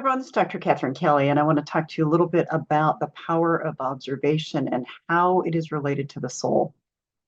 everyone. This is Dr. Katherine Kelly, and I want to talk to you a little bit about the power of observation and how it is related to the soul.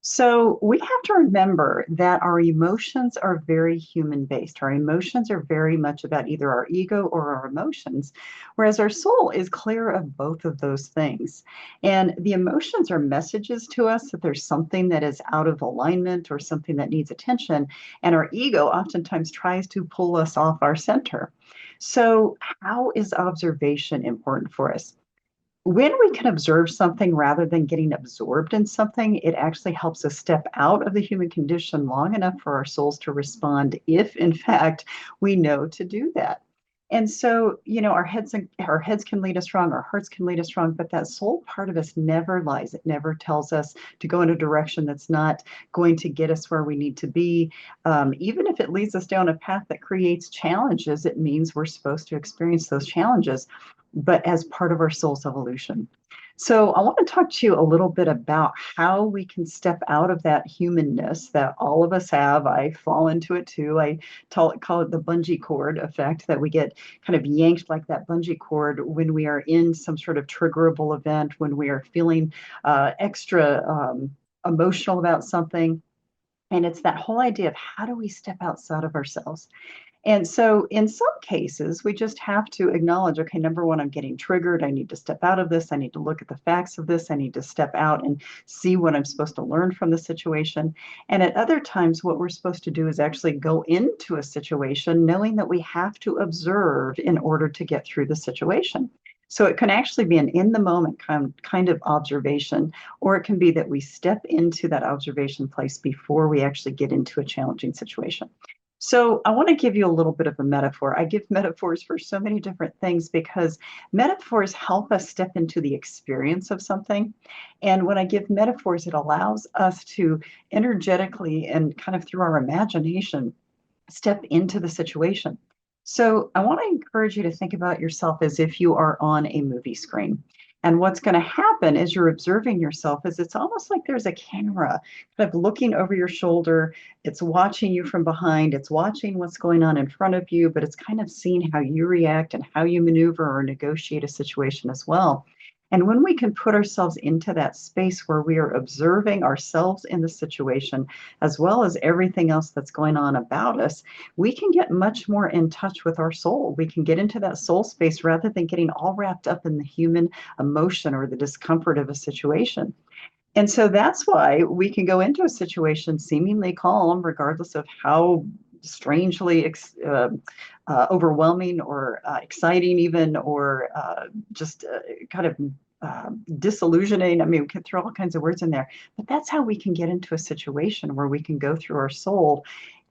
So, we have to remember that our emotions are very human based. Our emotions are very much about either our ego or our emotions, whereas our soul is clear of both of those things. And the emotions are messages to us that there's something that is out of alignment or something that needs attention. And our ego oftentimes tries to pull us off our center. So, how is observation important for us? When we can observe something rather than getting absorbed in something, it actually helps us step out of the human condition long enough for our souls to respond if, in fact, we know to do that. And so, our heads can lead us wrong, our hearts can lead us wrong, but that soul part of us never lies. It never tells us to go in a direction that's not going to get us where we need to be. Even if it leads us down a path that creates challenges, it means we're supposed to experience those challenges, but as part of our soul's evolution. So, I want to talk to you a little bit about how we can step out of that humanness that all of us have. I fall into it too. I call it the bungee cord effect, that we get kind of yanked like that bungee cord when we are in some sort of triggerable event, when we are feeling extra emotional about something. And it's that whole idea of how do we step outside of ourselves? And so, in some cases, we just have to acknowledge, okay, number one, I'm getting triggered. I need to step out of this. I need to look at the facts of this. I need to step out and see what I'm supposed to learn from the situation. And at other times, what we're supposed to do is actually go into a situation knowing that we have to observe in order to get through the situation. So it can actually be an in the moment kind of observation, or it can be that we step into that observation place before we actually get into a challenging situation. So, I want to give you a little bit of a metaphor. I give metaphors for so many different things because metaphors help us step into the experience of something. And when I give metaphors, it allows us to energetically and kind of through our imagination step into the situation. So, I want to encourage you to think about yourself as if you are on a movie screen. And what's going to happen as you're observing yourself is it's almost like there's a camera kind of looking over your shoulder. It's watching you from behind. It's watching what's going on in front of you, but it's kind of seeing how you react and how you maneuver or negotiate a situation as well. And when we can put ourselves into that space where we are observing ourselves in the situation, as well as everything else that's going on about us, we can get much more in touch with our soul. We can get into that soul space rather than getting all wrapped up in the human emotion or the discomfort of a situation. And so that's why we can go into a situation seemingly calm, regardless of how strangely overwhelming or exciting, even, or just kind of disillusioning. I mean, we can throw all kinds of words in there, but that's how we can get into a situation where we can go through our soul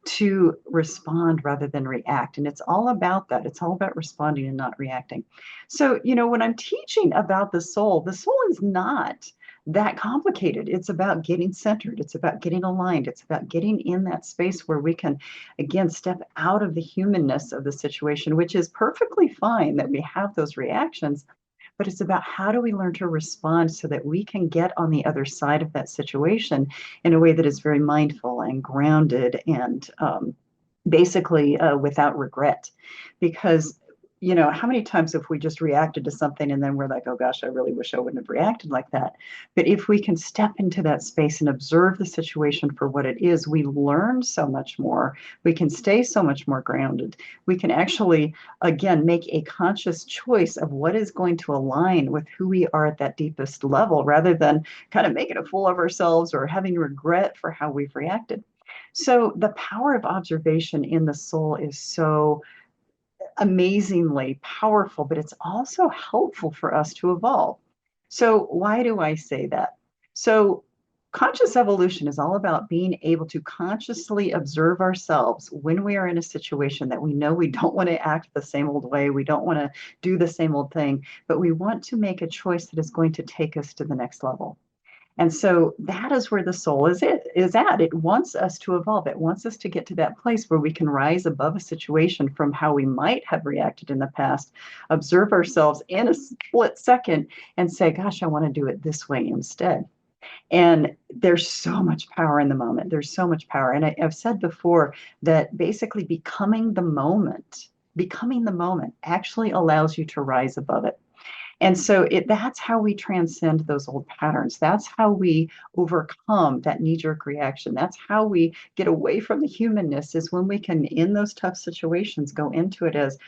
to respond rather than react. And it's all about that. It's all about responding and not reacting. So, when I'm teaching about the soul is not that complicated. It's about getting centered. It's about getting aligned. It's about getting in that space where we can, again, step out of the humanness of the situation, which is perfectly fine that we have those reactions. But it's about how do we learn to respond so that we can get on the other side of that situation in a way that is very mindful and grounded and basically without regret. Because how many times have we just reacted to something and then we're like, oh gosh, I really wish I wouldn't have reacted like that. But if we can step into that space and observe the situation for what it is, we learn so much more. We can stay so much more grounded. We can actually, again, make a conscious choice of what is going to align with who we are at that deepest level, rather than kind of making a fool of ourselves or having regret for how we've reacted. So the power of observation in the soul is so amazingly powerful, but it's also helpful for us to evolve. So, why do I say that? So, conscious evolution is all about being able to consciously observe ourselves when we are in a situation that we know we don't want to act the same old way, we don't want to do the same old thing, but we want to make a choice that is going to take us to the next level. And so that is where the soul is at. It wants us to evolve. It wants us to get to that place where we can rise above a situation from how we might have reacted in the past, observe ourselves in a split second and say, gosh, I want to do it this way instead. And there's so much power in the moment. There's so much power. And I've said before that basically becoming the moment becoming the moment actually allows you to rise above it. And so that's how we transcend those old patterns. That's how we overcome that knee-jerk reaction. That's how we get away from the humanness, is when we can, in those tough situations, go into it as,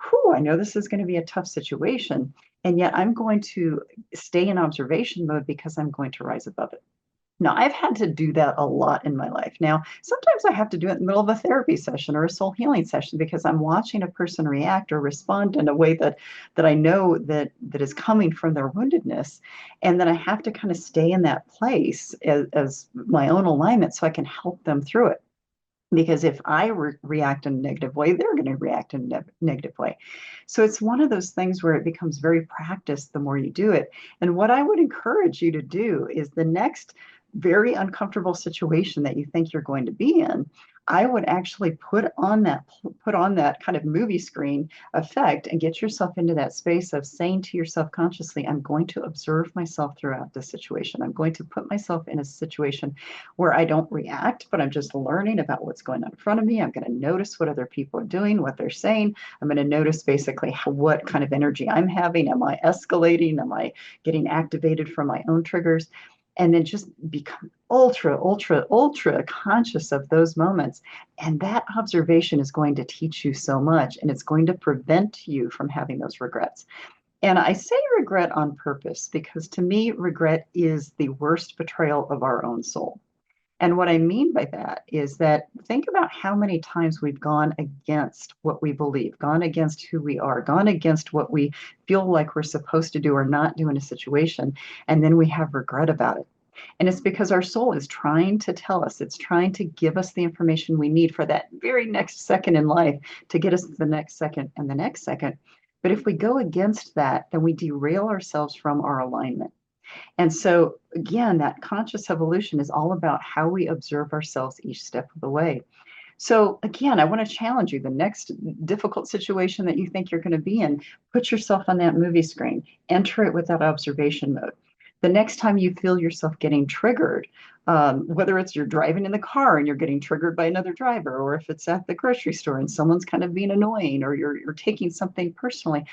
whew, I know this is going to be a tough situation. And yet I'm going to stay in observation mode because I'm going to rise above it. Now, I've had to do that a lot in my life. Now, sometimes I have to do it in the middle of a therapy session or a soul healing session because I'm watching a person react or respond in a way that I know that is coming from their woundedness. And then I have to kind of stay in that place as my own alignment so I can help them through it. Because if I react in a negative way, they're going to react in a negative way. So it's one of those things where it becomes very practiced the more you do it. And what I would encourage you to do is the next very uncomfortable situation that you think you're going to be in, I would actually put on that kind of movie screen effect and get yourself into that space of saying to yourself consciously, I'm going to observe myself throughout this situation. I'm going to put myself in a situation where I don't react, but I'm just learning about what's going on in front of me. I'm going to notice what other people are doing, what they're saying. I'm going to notice basically what kind of energy I'm having. Am I escalating? Am I getting activated from my own triggers? And then just become ultra, ultra, ultra conscious of those moments. And that observation is going to teach you so much, and it's going to prevent you from having those regrets. And I say regret on purpose because to me, regret is the worst betrayal of our own soul. And what I mean by that is that think about how many times we've gone against what we believe, gone against who we are, gone against what we feel like we're supposed to do or not do in a situation, and then we have regret about it. And it's because our soul is trying to tell us, it's trying to give us the information we need for that very next second in life to get us to the next second and the next second. But if we go against that, then we derail ourselves from our alignment. And so, again, that conscious evolution is all about how we observe ourselves each step of the way. So, again, I want to challenge you. The next difficult situation that you think you're going to be in, put yourself on that movie screen, enter it with that observation mode. The next time you feel yourself getting triggered, whether it's you're driving in the car and you're getting triggered by another driver, or if it's at the grocery store and someone's kind of being annoying, or you're taking something personally,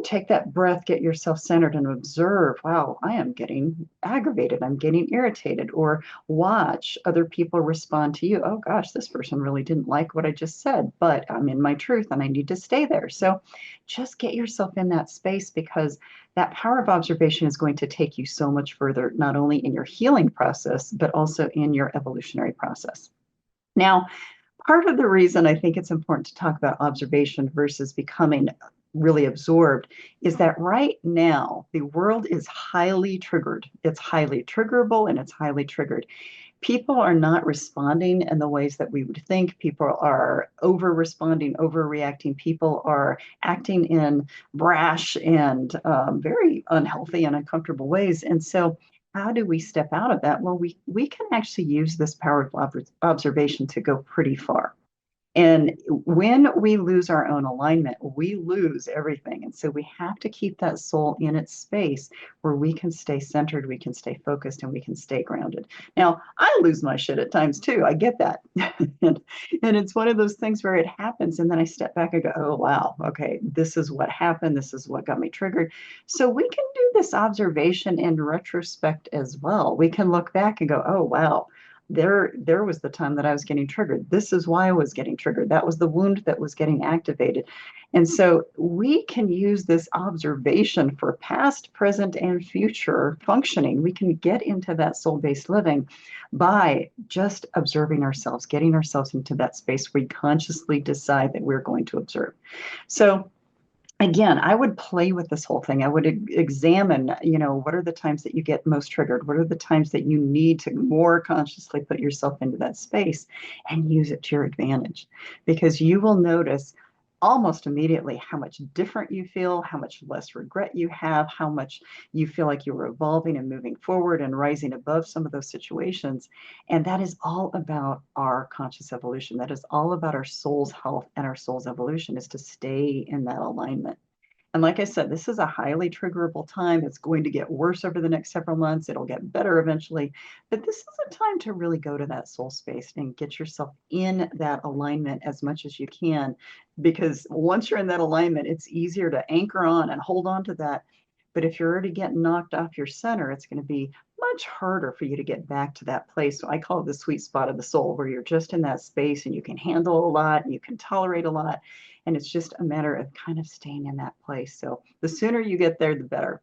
take that breath, get yourself centered and observe, wow, I am getting aggravated. I'm getting irritated. Or watch other people respond to you. Oh gosh, this person really didn't like what I just said, but I'm in my truth and I need to stay there. So just get yourself in that space because that power of observation is going to take you so much further, not only in your healing process, but also in your evolutionary process. Now, part of the reason I think it's important to talk about observation versus becoming really absorbed is that right now the world is highly triggered. It's highly triggerable and it's highly triggered. People are not responding in the ways that we would think. People are over responding, overreacting. People are acting in brash and very unhealthy and uncomfortable ways. And so how do we step out of that? Well, we can actually use this power of observation to go pretty far. And when we lose our own alignment, we lose everything. And so we have to keep that soul in its space where we can stay centered, we can stay focused, and we can stay grounded. Now, I lose my shit at times too. I get that. and it's one of those things where it happens. And then I step back and go, oh, wow, okay, this is what happened. This is what got me triggered. So we can do this observation in retrospect as well. We can look back and go, oh, wow, there was the time that I was getting triggered. This is why I was getting triggered. That was the wound that was getting activated. And so we can use this observation for past, present, and future functioning. We can get into that soul-based living by just observing ourselves, getting ourselves into that space where we consciously decide that we're going to observe. So again, I would play with this whole thing. I would examine, what are the times that you get most triggered? What are the times that you need to more consciously put yourself into that space and use it to your advantage? Because you will notice almost immediately how much different you feel, how much less regret you have, how much you feel like you're evolving and moving forward and rising above some of those situations. And that is all about our conscious evolution. That is all about our soul's health and our soul's evolution, is to stay in that alignment. And like I said, this is a highly triggerable time. It's going to get worse over the next several months. It'll get better eventually. But this is a time to really go to that soul space and get yourself in that alignment as much as you can. Because once you're in that alignment, it's easier to anchor on and hold on to that. But if you're already getting knocked off your center, it's going to be much harder for you to get back to that place. So I call it the sweet spot of the soul, where you're just in that space and you can handle a lot and you can tolerate a lot. And it's just a matter of kind of staying in that place. So the sooner you get there, the better.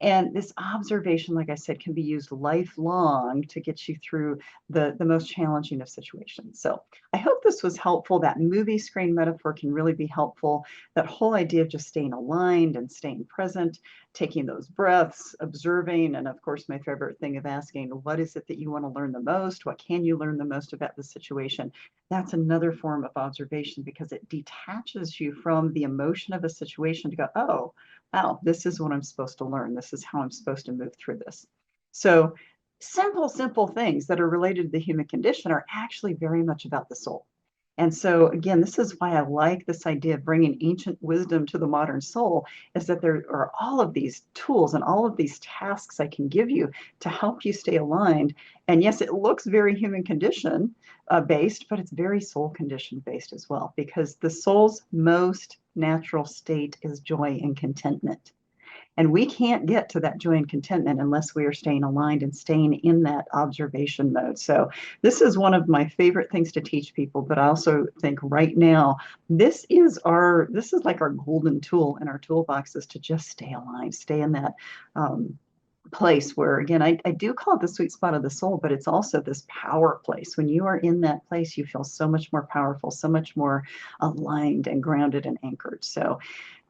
And this observation, like I said, can be used lifelong to get you through the most challenging of situations. So I hope this was helpful. That movie screen metaphor can really be helpful. That whole idea of just staying aligned and staying present, taking those breaths, observing, and of course, my favorite thing of asking, what is it that you want to learn the most? What can you learn the most about the situation? That's another form of observation because it detaches you from the emotion of a situation to go, oh, wow, this is what I'm supposed to learn. This is how I'm supposed to move through this. So simple things that are related to the human condition are actually very much about the soul. And so again, this is why I like this idea of bringing ancient wisdom to the modern soul, is that there are all of these tools and all of these tasks I can give you to help you stay aligned. And yes, it looks very human condition based, but it's very soul condition based as well, because the soul's most natural state is joy and contentment. And we can't get to that joy and contentment unless we are staying aligned and staying in that observation mode. So this is one of my favorite things to teach people, but I also think right now, this is like our golden tool in our toolboxes to just stay aligned, stay in that place where, again, I do call it the sweet spot of the soul, but it's also this power place. When you are in that place, you feel so much more powerful, so much more aligned and grounded and anchored. So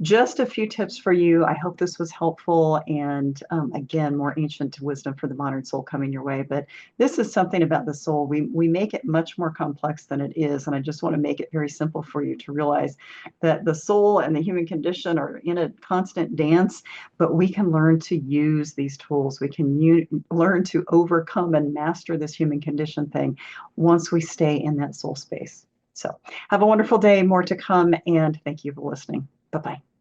just a few tips for you. I hope this was helpful. And again, more ancient wisdom for the modern soul coming your way. But this is something about the soul. We make it much more complex than it is. And I just want to make it very simple for you to realize that the soul and the human condition are in a constant dance, but we can learn to use these tools. We can learn to overcome and master this human condition thing once we stay in that soul space. So have a wonderful day, more to come, and thank you for listening. Bye-bye.